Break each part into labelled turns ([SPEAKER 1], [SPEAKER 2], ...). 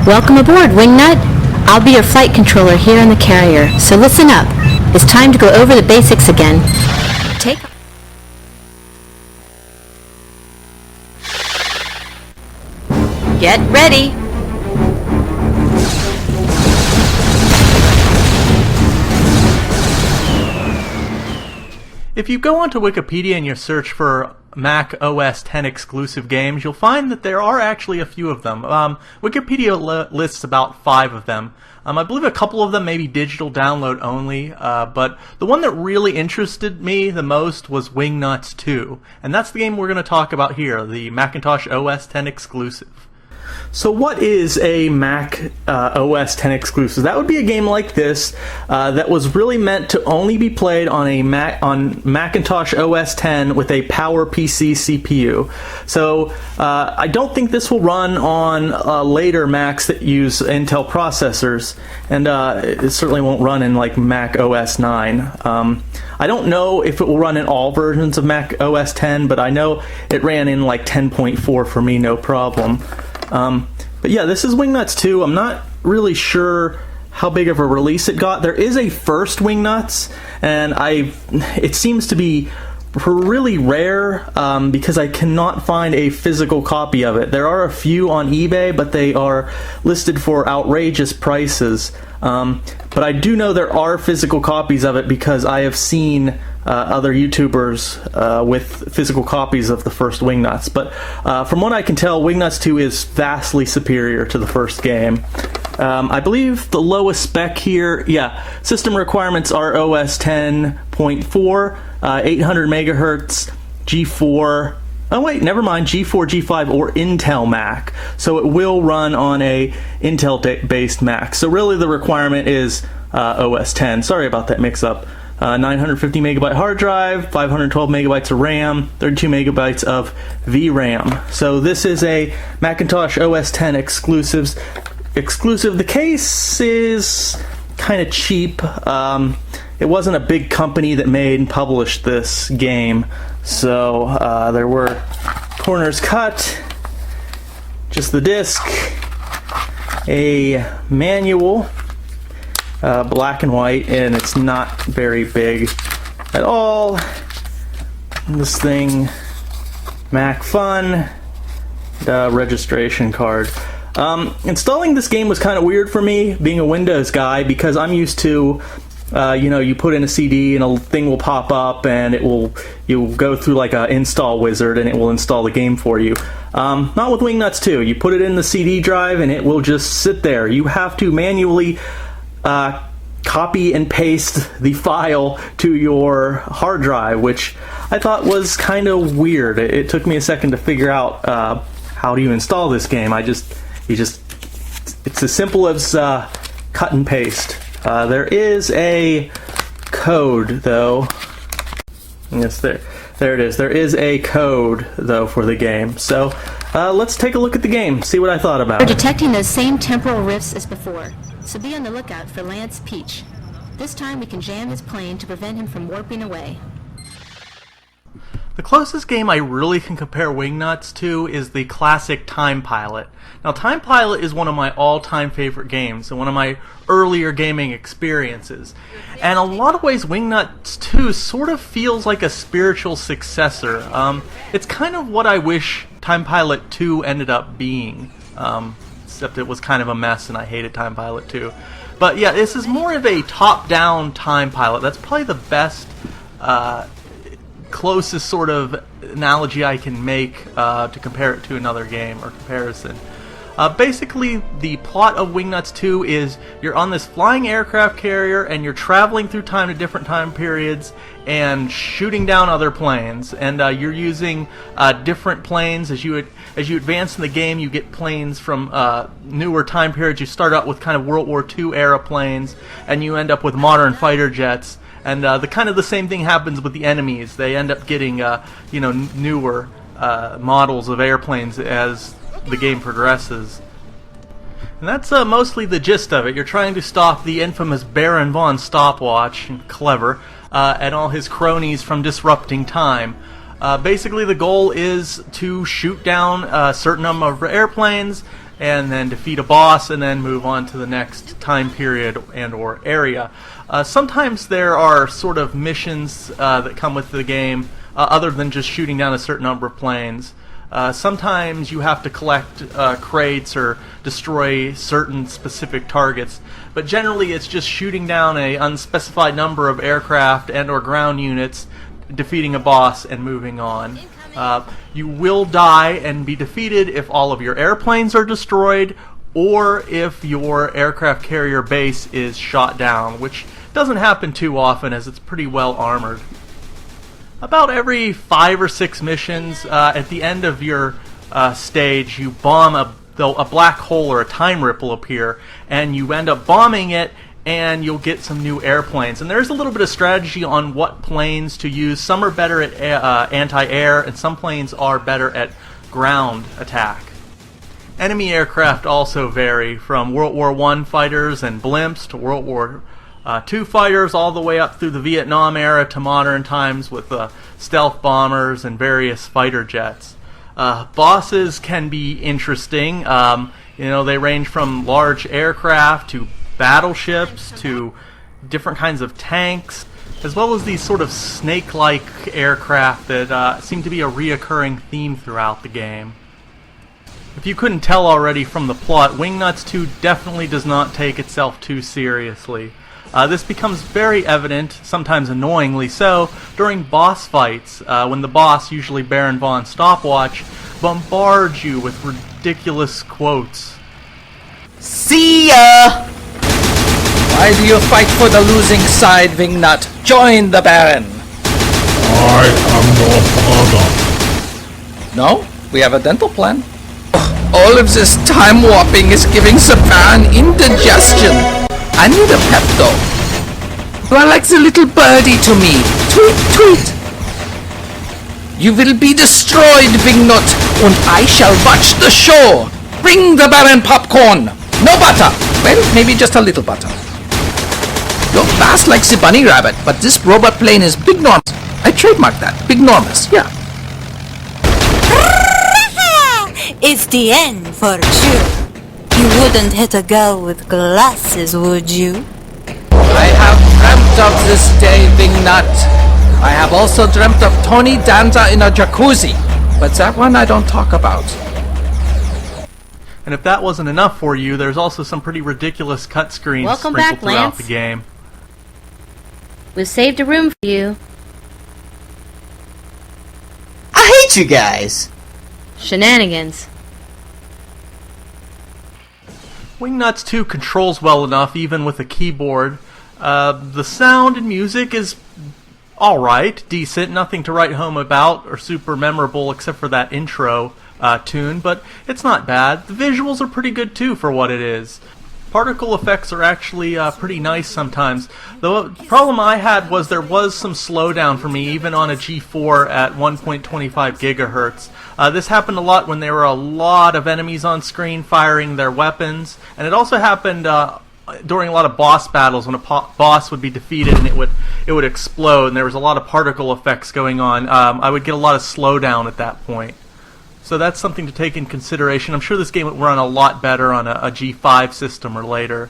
[SPEAKER 1] Welcome aboard, Wingnut. I'll be your flight controller here on the carrier, so listen up. It's time to go over the basics again. Take... Get ready!
[SPEAKER 2] If you go onto Wikipedia and you search for Mac OS X exclusive games, you'll find that there are actually a few of them. Wikipedia lists about 5 of them. I believe a couple of them may be digital download only, but the one that really interested me the most was Wingnuts 2. And that's the game we're going to talk about here, the Macintosh OS X exclusive. So what is a Mac OS X exclusive? That would be a game like this that was really meant to only be played on a Macintosh OS X with a PowerPC CPU. So I don't think this will run on later Macs that use Intel processors, and it certainly won't run in like Mac OS X. I don't know if it will run in all versions of Mac OS X, but I know it ran in like 10.4 for me, no problem. But yeah, this is Wingnuts 2. I'm not really sure how big of a release it got. There is a first Wingnuts, and it seems to be really rare because I cannot find a physical copy of it. There are a few on eBay, but they are listed for outrageous prices. But I do know there are physical copies of it because I have seen other YouTubers with physical copies of the first Wingnuts. But from what I can tell, Wingnuts 2 is vastly superior to the first game. I believe the lowest spec here, system requirements are OS 10.4, 800 megahertz, G4. Oh wait, never mind, G4, G5, or Intel Mac. So it will run on a Intel-based Mac. So really the requirement is OS 10. Sorry about that mix-up. 950 megabyte hard drive, 512 megabytes of RAM, 32 megabytes of VRAM. So this is a Macintosh OS X exclusive. The case is kind of cheap. It wasn't a big company that made and published this game, so there were corners cut, just the disc, a manual, black and white, and it's not very big at all. This thing, Mac Fun, registration card. Installing this game was kind of weird for me, being a Windows guy, because I'm used to you put in a CD and a thing will pop up and you'll go through like a install wizard and it will install the game for you. Not with Wingnuts 2. You put it in the CD drive and it will just sit there. You have to manually copy and paste the file to your hard drive, which I thought was kind of weird. It took me a second to figure out how do you install this game. It's as simple as cut and paste. There is a code, though. Yes, there it is. There is a code, though, for the game. So let's take a look at the game, see what I thought about it.
[SPEAKER 1] We're detecting those same temporal rifts as before, so be on the lookout for Lance Peach. This time we can jam his plane to prevent him from warping away.
[SPEAKER 2] The closest game I really can compare Wingnuts to is the classic Time Pilot. Now, Time Pilot is one of my all-time favorite games and one of my earlier gaming experiences. And in a lot of ways, Wingnuts 2 sort of feels like a spiritual successor. It's kind of what I wish Time Pilot 2 ended up being, except it was kind of a mess and I hated Time Pilot 2. But yeah, this is more of a top-down Time Pilot. That's probably the best closest sort of analogy I can make to compare it to another game or comparison. Basically, the plot of Wingnuts 2 is you're on this flying aircraft carrier and you're traveling through time to different time periods and shooting down other planes. And you're using different planes as you advance in the game. You get planes from newer time periods. You start out with kind of World War II era planes, and you end up with modern fighter jets. And the same thing happens with the enemies. They end up getting newer models of airplanes as the game progresses. And that's mostly the gist of it. You're trying to stop the infamous Baron von Stopwatch, clever, and all his cronies from disrupting time. Basically the goal is to shoot down a certain number of airplanes and then defeat a boss, and then move on to the next time period and or area. Sometimes there are sort of missions that come with the game, other than just shooting down a certain number of planes. Sometimes you have to collect crates or destroy certain specific targets, but generally it's just shooting down a unspecified number of aircraft and or ground units, defeating a boss, and moving on. You will die and be defeated if all of your airplanes are destroyed, or if your aircraft carrier base is shot down, which doesn't happen too often as it's pretty well armored. About every 5 or 6 missions, at the end of your stage, you bomb a black hole or a time ripple appear, and you end up bombing it, and you'll get some new airplanes. And there's a little bit of strategy on what planes to use. Some are better at anti-air, and some planes are better at ground attack. Enemy aircraft also vary, from World War I fighters and blimps to World War II fighters, all the way up through the Vietnam era to modern times with stealth bombers and various fighter jets. Bosses can be interesting. They range from large aircraft to battleships to different kinds of tanks, as well as these sort of snake-like aircraft that seem to be a reoccurring theme throughout the game. If you couldn't tell already from the plot, Wingnuts 2 definitely does not take itself too seriously. This becomes very evident, sometimes annoyingly so, during boss fights, when the boss, usually Baron von Stopwatch, bombards you with ridiculous quotes.
[SPEAKER 3] See ya! Why do you fight for the losing side, Wingnut? Join the Baron!
[SPEAKER 4] I am your father.
[SPEAKER 3] No, we have a dental plan. All of this time warping is giving the Baron indigestion. I need a pep though. You are like the little birdie to me. Tweet, tweet. You will be destroyed, Wingnut, and I shall watch the show. Bring the Baron popcorn. No butter. Well, maybe just a little butter. You're fast like the bunny rabbit, but this robot plane is big enormous. I trademarked that. Big enormous, yeah.
[SPEAKER 5] It's the end for sure. You wouldn't hit a girl with glasses, would you?
[SPEAKER 3] I have dreamt of this day, Wingnut. I have also dreamt of Tony Danza in a jacuzzi, but that one I don't talk about.
[SPEAKER 2] And if that wasn't enough for you, there's also some pretty ridiculous cut screens
[SPEAKER 1] Welcome
[SPEAKER 2] sprinkled
[SPEAKER 1] back,
[SPEAKER 2] throughout
[SPEAKER 1] Lance.
[SPEAKER 2] the game.
[SPEAKER 1] We've saved a room for you.
[SPEAKER 6] I hate you guys!
[SPEAKER 1] Shenanigans.
[SPEAKER 2] Wingnuts 2 controls well enough, even with a keyboard. The sound and music is alright, decent, nothing to write home about or super memorable except for that intro tune, but it's not bad. The visuals are pretty good too for what it is. Particle effects are actually pretty nice sometimes. The problem I had was there was some slowdown for me, even on a G4 at 1.25 gigahertz. This happened a lot when there were a lot of enemies on screen firing their weapons, and it also happened during a lot of boss battles when a boss would be defeated and it would explode, and there was a lot of particle effects going on. I would get a lot of slowdown at that point. So that's something to take in consideration. I'm sure this game would run a lot better on a G5 system or later.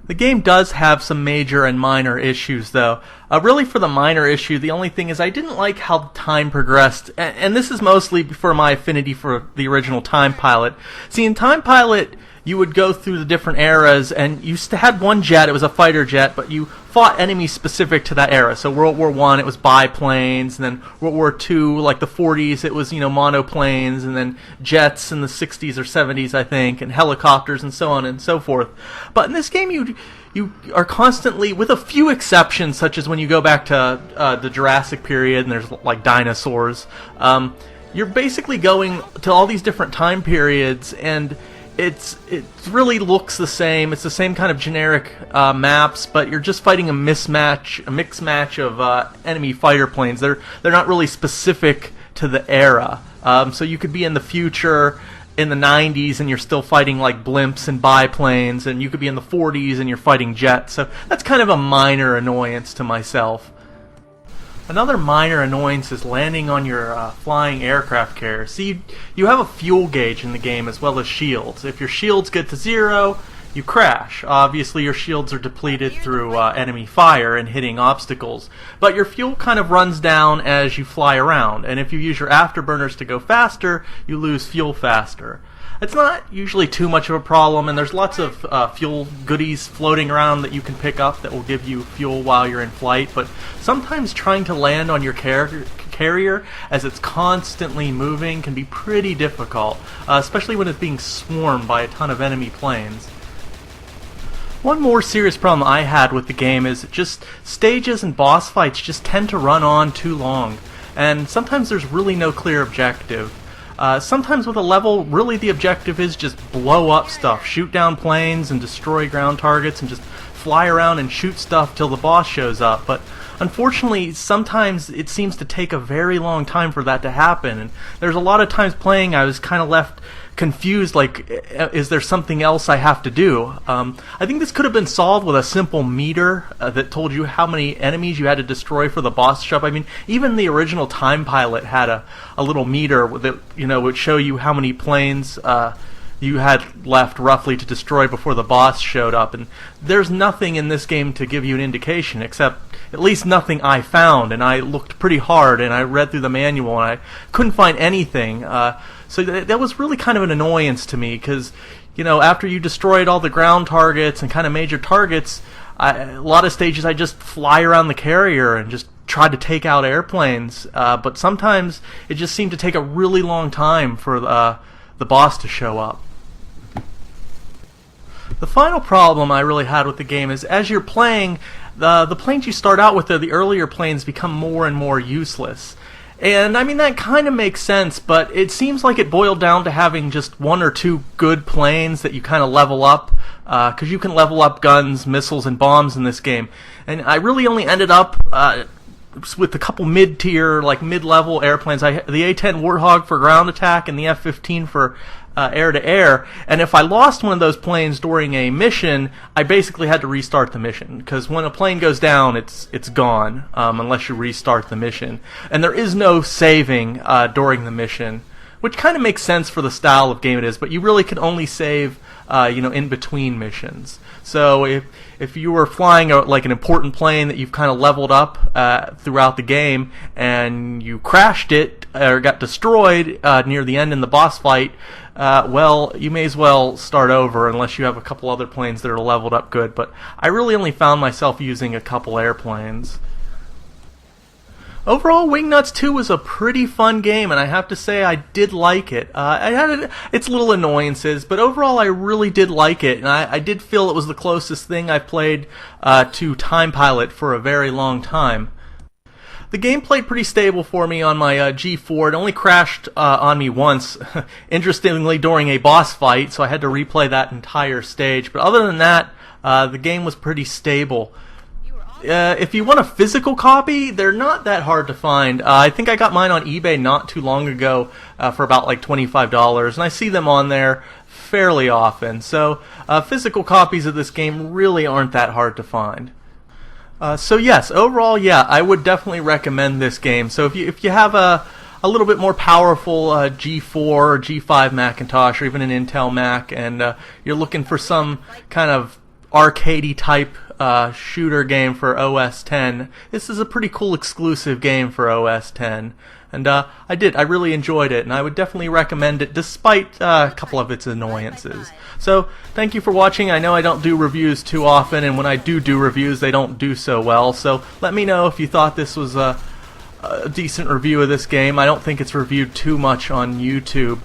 [SPEAKER 2] The game does have some major and minor issues, though. Really, for the minor issue, the only thing is I didn't like how time progressed, and this is mostly for my affinity for the original Time Pilot. See, in Time Pilot, you would go through the different eras, and you had one jet, it was a fighter jet, but you fought enemies specific to that era. So World War I, it was biplanes, and then World War II, like the 40s, it was, monoplanes, and then jets in the 60s or 70s, I think, and helicopters, and so on and so forth. But in this game, you are constantly, with a few exceptions, such as when you go back to the Jurassic period, and there's, like, dinosaurs, you're basically going to all these different time periods, and it really looks the same. It's the same kind of generic maps, but you're just fighting a mixed match of enemy fighter planes. They're not really specific to the era. So you could be in the future in the 90s and you're still fighting like blimps and biplanes, and you could be in the 40s and you're fighting jets. So that's kind of a minor annoyance to myself. Another minor annoyance is landing on your flying aircraft carrier. See, you have a fuel gauge in the game as well as shields. If your shields get to 0, you crash. Obviously your shields are depleted through enemy fire and hitting obstacles, but your fuel kind of runs down as you fly around, and if you use your afterburners to go faster, you lose fuel faster. It's not usually too much of a problem, and there's lots of fuel goodies floating around that you can pick up that will give you fuel while you're in flight, but sometimes trying to land on your carrier as it's constantly moving can be pretty difficult, especially when it's being swarmed by a ton of enemy planes. One more serious problem I had with the game is just stages and boss fights just tend to run on too long, and sometimes there's really no clear objective. Sometimes with a level, really the objective is just blow up stuff, shoot down planes and destroy ground targets and just fly around and shoot stuff till the boss shows up, but unfortunately sometimes it seems to take a very long time for that to happen, and there's a lot of times playing I was kind of left confused, like, is there something else I have to do? I think this could have been solved with a simple meter that told you how many enemies you had to destroy for the boss to show up. I mean, even the original Time Pilot had a little meter that, you know, would show you how many planes you had left roughly to destroy before the boss showed up, and there's nothing in this game to give you an indication, except at least nothing I found, and I looked pretty hard and I read through the manual and I couldn't find anything. So that was really kind of an annoyance to me, because, you know, after you destroyed all the ground targets and kind of major targets, a lot of stages I just fly around the carrier and just try to take out airplanes, but sometimes it just seemed to take a really long time for the boss to show up. The final problem I really had with the game is as you're playing, the planes you start out with, the earlier planes, become more and more useless. And I mean, that kind of makes sense, but it seems like it boiled down to having just 1 or 2 good planes that you kind of level up, because you can level up guns, missiles, and bombs in this game. And I really only ended up with a couple mid-tier, like mid-level airplanes. The A-10 Warthog for ground attack and the F-15 for air-to-air, and if I lost one of those planes during a mission, I basically had to restart the mission, because when a plane goes down, it's gone, unless you restart the mission. And there is no saving during the mission, which kind of makes sense for the style of game it is, but you really can only save you know, in between missions. So if you were flying like an important plane that you've kind of leveled up throughout the game, and you crashed it or got destroyed near the end in the boss fight, well, you may as well start over unless you have a couple other planes that are leveled up good. But I really only found myself using a couple airplanes. Overall, Wingnuts 2 was a pretty fun game, and I have to say I did like it. I had its little annoyances, but overall I really did like it, and I did feel it was the closest thing I've played to Time Pilot for a very long time. The game played pretty stable for me on my G4. It only crashed on me once, interestingly during a boss fight, so I had to replay that entire stage. But other than that, the game was pretty stable. If you want a physical copy, they're not that hard to find. I think I got mine on eBay not too long ago for about like $25, and I see them on there fairly often. So physical copies of this game really aren't that hard to find. So yes, overall, yeah, I would definitely recommend this game. So if you have a little bit more powerful G4 or G5 Macintosh, or even an Intel Mac, and you're looking for some kind of arcadey type shooter game for OS X, this is a pretty cool exclusive game for OS X. And I really enjoyed it, and I would definitely recommend it despite a couple of its annoyances. So, thank you for watching. I know I don't do reviews too often, and when I do reviews, they don't do so well. So, let me know if you thought this was a decent review of this game. I don't think it's reviewed too much on YouTube.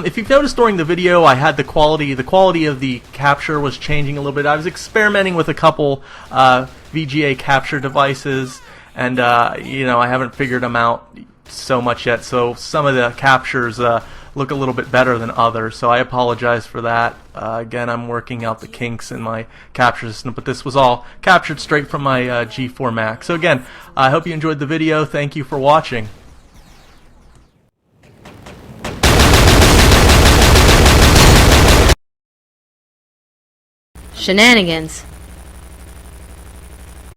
[SPEAKER 2] If you've noticed during the video, I had the quality of the capture was changing a little bit. I was experimenting with a couple VGA capture devices, and you know, I haven't figured them out so much yet, so some of the captures look a little bit better than others, so I apologize for that. Again, I'm working out the kinks in my capture system, but this was all captured straight from my G4 Mac. So again, I hope you enjoyed the video. Thank you for watching.
[SPEAKER 1] Shenanigans.